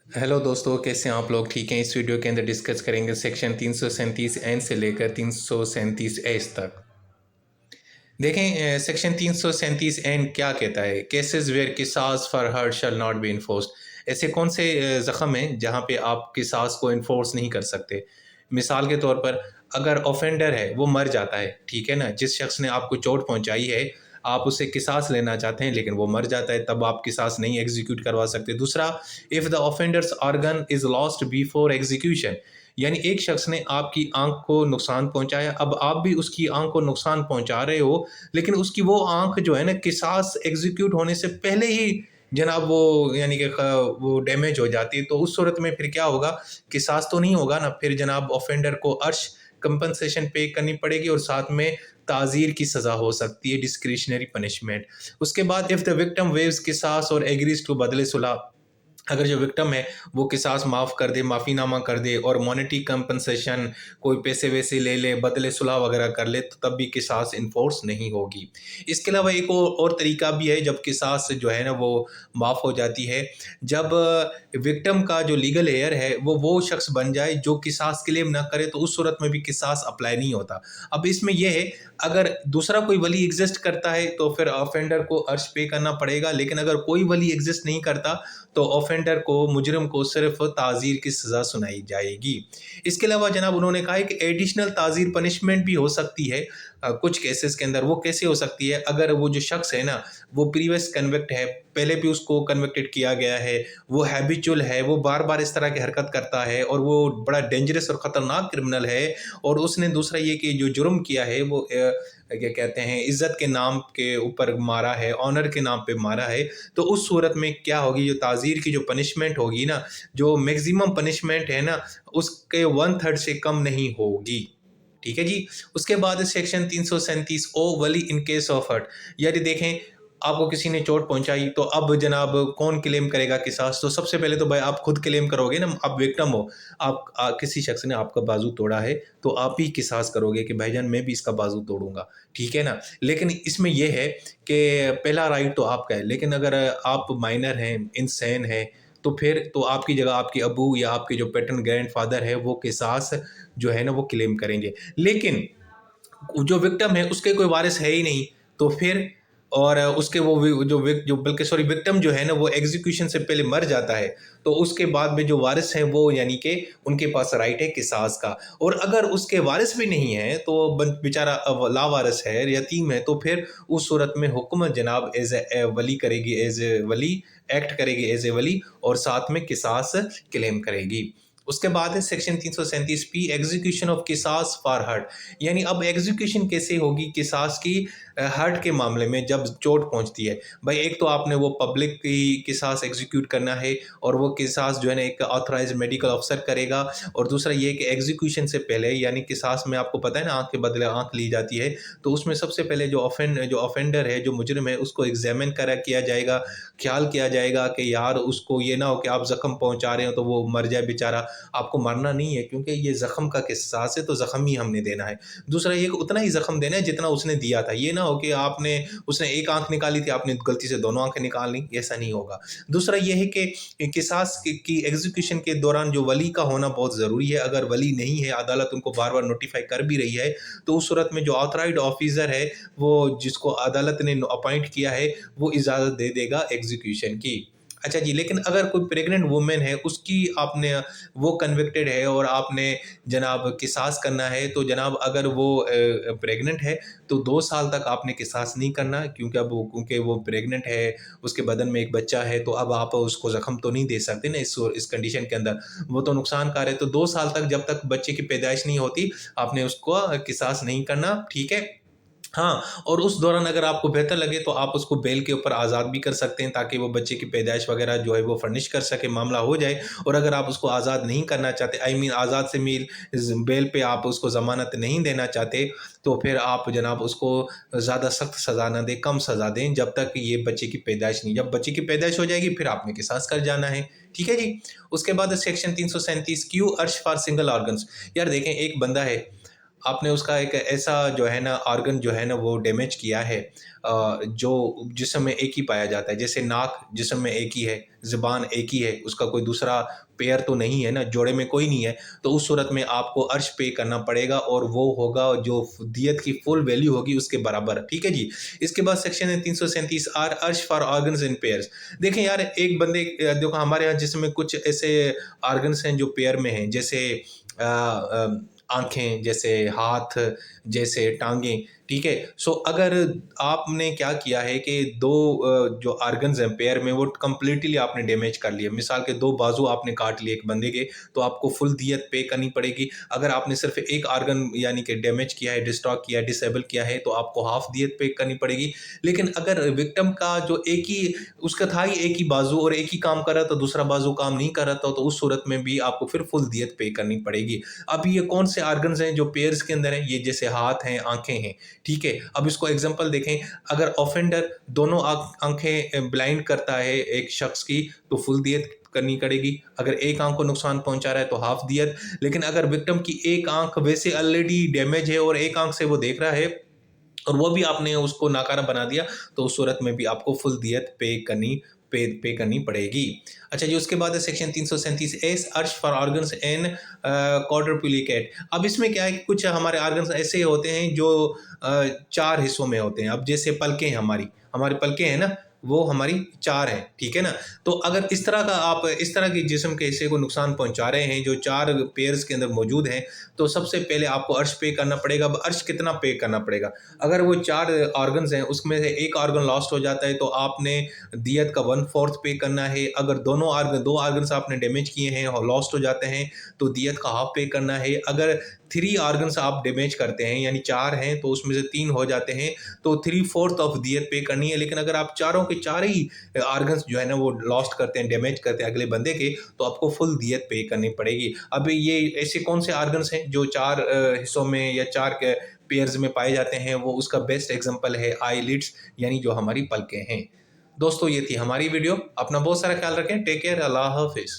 Hello दोस्तों, कैसे हैं आप लोग? ठीक हैं। इस वीडियो के अंदर डिस्कस करेंगे सेक्शन 337 एन से लेकर 337 एस तक। देखें, सेक्शन 337 एन क्या कहता है? केसेस वेयर किसास for hurt shall not be enforced. ऐसे कौन से ज़ख्म हैं जहाँ पे आप किसास को इन्फोर्स नहीं कर सकते? मिसाल के तौर पर, अगर ऑफेंडर है वो मर जाता है, ठीक है ना, जिस शख्स ने आपको चोट पहुँचाई है, आप उससे किसास लेना चाहते हैं लेकिन वो मर जाता है, तब आप किसास नहीं एग्जीक्यूट करवा सकते। दूसरा, if the offenders organ is lost before execution, यानी एक शख्स ने आपकी आंख को नुकसान पहुंचाया, अब आप भी उसकी आंख को नुकसान पहुंचा रहे हो, लेकिन उसकी वो आंख जो है ना, किसास एग्जीक्यूट होने से पहले ही जनाब वो यानी कि वो डैमेज हो जाती है, तो उस सूरत में फिर क्या होगा? किसास तो नहीं होगा ना, फिर जनाब ऑफेंडर को अर्श कंपनसेशन पे करनी पड़ेगी और साथ में ताज़ीर की सज़ा हो सकती है, डिस्क्रिशनरी पनिशमेंट। उसके बाद इफ़ द विक्टिम वेव्स किसास और एग्रीज टू बदले सुलह, अगर जो विक्टिम है वो किसास माफ़ कर दे, माफ़ीनामा कर दे और मॉनेटरी कंपनसेशन, कोई पैसे वैसे ले ले, बदले सुलह वगैरह कर ले, तो तब भी किसास इन्फोर्स नहीं होगी। इसके अलावा एक और तरीका भी है जब किसास जो है ना वो माफ़ हो जाती है, जब विक्टिम का जो लीगल हेयर है वो शख्स बन जाए जो किसास क्लेम ना करे, तो उस सूरत में भी किसास अप्लाई नहीं होता। अब इसमें यह है, अगर दूसरा कोई वली एग्जिस्ट करता है तो फिर ऑफेंडर को अर्श पे करना पड़ेगा, लेकिन अगर कोई वली एग्जिस्ट नहीं करता तो ऑफेंडर को, मुजरिम को सिर्फ ताज़ीर की सज़ा सुनाई जाएगी। इसके अलावा जनाब उन्होंने कहा है कि एडिशनल ताज़ीर पनिशमेंट भी हो सकती है कुछ केसेस के अंदर। वो कैसे हो सकती है? अगर वो जो शख्स है ना, वो प्रीवियस कन्विक्ट है, पहले भी उसको कन्विक्टेड किया गया है, वो हैबिचुअल है, वो बार बार इस तरह की हरकत करता है और वो बड़ा डेंजरस और ख़तरनाक क्रिमिनल है, और उसने दूसरा ये कि जो जुर्म किया है वो क्या कहते हैं, इज़्ज़त के नाम के ऊपर मारा है, ऑनर के नाम पे मारा है, तो उस सूरत में क्या होगी? जो ताज़ीर की जो पनिशमेंट होगी ना, जो मैक्सिमम पनिशमेंट है ना, उसके 1/3 से कम नहीं होगी। ठीक है जी। उसके बाद सेक्शन 337 ओ वली इन केस ऑफ हर्ट, यानी देखें, आपको किसी ने चोट पहुंचाई तो अब जनाब कौन क्लेम करेगा किसास? तो सबसे पहले तो भाई आप खुद क्लेम करोगे ना, आप विक्टिम हो, आप किसी शख्स ने आपका बाजू तोड़ा है तो आप ही किसास करोगे कि भाईजान मैं भी इसका बाजू तोड़ूंगा, ठीक है ना। लेकिन इसमें यह है कि पहला राइट तो आपका है, लेकिन अगर आप माइनर हैं, इंसान है, तो फिर तो आपकी जगह आपके अबू या आपके जो पैटर्न ग्रैंडफादर है वो किसास जो है ना वो क्लेम करेंगे। लेकिन जो विक्टिम है उसके कोई वारिस है ही नहीं, तो फिर और उसके वो जो बल्कि सॉरी, विक्टिम जो है ना वो एग्जीक्यूशन से पहले मर जाता है, तो उसके बाद में जो वारिस हैं वो यानी कि उनके पास राइट है किसास का। और अगर उसके वारिस भी नहीं है तो बेचारा लावारिस है, यतीम है, तो फिर उस सूरत में हुक्म जनाब एज ए वली करेगी, एज ए वली एक्ट करेगी, एज ए वली, और साथ में किसास क्लेम करेगी। उसके बाद है सेक्शन 337 पी एग्जीक्यूशन ऑफ किसास फॉर हर्ट, यानी अब एग्जीक्यूशन कैसे होगी किसास की हर्ट के मामले में जब चोट पहुंचती है। भाई एक तो आपने वो पब्लिक की किसास एग्जीक्यूट करना है, और वो किसास जो है ना एक ऑथराइज मेडिकल अफसर करेगा, और दूसरा ये कि एग्जीक्यूशन से पहले, यानी किसास में आपको पता है ना आंख के बदले आंख ली जाती है, तो उसमें सबसे पहले जो ऑफेंडर है, जो मुजरिम है, उसको एग्जामिन करा किया जाएगा, ख्याल किया जाएगा कि यार उसको ये ना हो कि आप जख्म पहुंचा रहे हो तो वो मर जाए बेचारा। आपको मरना नहीं है, क्योंकि ये ज़ख्म का किसास है तो ज़ख्म ही हमने देना है। दूसरा ये कि उतना ही ज़ख्म देना है जितना उसने दिया था, ये ना हो कि आपने उसने एक आँख निकाली थी, आपने गलती से दोनों आँखें निकाल ली, ऐसा नहीं होगा। दूसरा ये है कि किसास की एग्जीक्यूशन के दौरान जो वली का होना बहुत ज़रूरी है। अगर वली नहीं है, अदालत उनको बार-बार नोटिफ़ाई कर भी रही है, तो उस सूरत में जो ऑथराइज्ड ऑफिसर है, वो जिसको अदालत ने अपॉइंट किया है, वो इजाज़त दे देगा एग्जीक्यूशन की। अच्छा जी, लेकिन अगर कोई प्रेग्नेंट वुमेन है, उसकी आपने वो कन्विक्टेड है और आपने जनाब किसास करना है, तो जनाब अगर वो प्रेग्नेंट है तो 2 साल तक आपने किसास नहीं करना, क्योंकि अब वो क्योंकि वो प्रेग्नेंट है, उसके बदन में एक बच्चा है, तो अब आप उसको ज़ख्म तो नहीं दे सकते ना इस कंडीशन के अंदर, वो तो नुकसानकार है। तो 2 साल तक जब तक बच्चे की पैदाइश नहीं होती, आपने उसको किसास नहीं करना, ठीक है? हाँ, और उस दौरान अगर आपको बेहतर लगे तो आप उसको बेल के ऊपर आज़ाद भी कर सकते हैं, ताकि वो बच्चे की पैदाइश वगैरह जो है वो फर्निश कर सके, मामला हो जाए। और अगर आप उसको आज़ाद नहीं करना चाहते, आई मीन आज़ाद से मील बेल पे आप उसको ज़मानत नहीं देना चाहते, तो फिर आप जनाब उसको ज़्यादा सख्त सज़ा ना दें, कम सज़ा दें, जब तक ये बच्चे की पैदाइश नहीं। जब बच्चे की पैदाइश हो जाएगी फिर आपने किसास कर जाना है, ठीक है जी। उसके बाद सेक्शन 337 क्यू अर्श फॉर सिंगल ऑर्गन्स, यार देखें, एक बंदा है, आपने उसका एक ऐसा जो है ना ऑर्गन जो है ना वो डैमेज किया है जो जिस्म में एक ही पाया जाता है। जैसे नाक जिस्म में एक ही है, ज़ुबान एक ही है, उसका कोई दूसरा पेयर तो नहीं है ना, जोड़े में कोई नहीं है। तो उस सूरत में आपको अर्श पे करना पड़ेगा और वो होगा जो दियत की फुल वैल्यू होगी उसके बराबर। ठीक है जी। इसके बाद सेक्शन है 337 आर अर्श फॉर ऑर्गन्स इन पेयर्स। देखें यार, एक बंदे देखो हमारे यहाँ जिसमें कुछ ऐसे ऑर्गन्स हैं जो पेयर में हैं, जैसे आंखें, जैसे हाथ, जैसे टांगें। ठीक है। सो अगर आपने क्या किया है कि दो जो ऑर्गन्स हैं पेयर में वो कंप्लीटली आपने डैमेज कर लिया, मिसाल के दो बाजू आपने काट लिए एक बंदे के, तो आपको फुल दियत पे करनी पड़ेगी। अगर आपने सिर्फ एक ऑर्गन यानी कि डैमेज किया है, डिस्ट्रॉय किया है, डिसेबल किया है, तो आपको हाफ दियत पे करनी पड़ेगी। लेकिन अगर विक्टिम का जो एक ही उसका था ही एक ही बाजू और एक ही काम कर रहा था, दूसरा बाजू काम नहीं कर रहा था, तो उस सूरत में भी आपको फिर फुल दियत पे करनी पड़ेगी। अब ये कौन से ऑर्गन्स हैं जो पेयर्स के अंदर हैं? ये जैसे हाथ हैं, आंखें हैं। ठीक है। अब इसको एग्जांपल देखें, अगर ऑफेंडर दोनों आंखें ब्लाइंड करता है एक शख्स की, तो फुल दियत करनी पड़ेगी। अगर एक आंख को नुकसान पहुंचा रहा है तो हाफ दियत। लेकिन अगर विक्टिम की एक आंख वैसे ऑलरेडी डैमेज है और एक आंख से वो देख रहा है और वो भी आपने उसको नाकारा बना दिया, तो उस सूरत में भी आपको फुल दियत पे करनी पड़ेगी। अच्छा जी, उसके बाद है सेक्शन 337 एस अर्श फॉर ऑर्गन्स एंड क्वाड्रुप्लिकेट। अब इसमें क्या है कि कुछ हमारे ऑर्गन्स ऐसे होते हैं जो चार हिस्सों में होते हैं। अब जैसे पलकें हैं, हमारी पलकें हैं ना, वो हमारी चार हैं। ठीक है ना। तो अगर इस तरह का आप इस तरह की जिस्म के हिस्से को नुकसान पहुंचा रहे हैं जो चार पेयर्स के अंदर मौजूद हैं, तो सबसे पहले आपको अर्श पे करना पड़ेगा। अब अर्श कितना पे करना पड़ेगा? अगर वो चार ऑर्गन्स हैं उसमें से एक ऑर्गन लॉस्ट हो जाता है तो आपने दियत का 1/4 पे करना है। अगर दो ऑर्गन्स आपने डैमेज किए हैं और लॉस्ट हो जाते हैं तो दियत का हाफ पे करना है। अगर 3 ऑर्गन्स आप डैमेज करते हैं यानी चार हैं तो उसमें से 3 हो जाते हैं तो 3/4 ऑफ दियत पे करनी है। लेकिन अगर आप चारों के चार ही ऑर्गन्स जो है ना वो लॉस्ट करते हैं, डैमेज करते हैं अगले बंदे के, तो आपको फुल दियत पे करनी पड़ेगी। अब ये ऐसे कौन से ऑर्गन्स हैं जो चार हिस्सों में या चार के पेयर्स में पाए जाते हैं? वो उसका बेस्ट एग्जांपल है आईलिड्स, यानी जो हमारी पलकें हैं। दोस्तों ये थी हमारी वीडियो। अपना बहुत सारा ख्याल रखें। Take care. अल्लाह हाफिज़।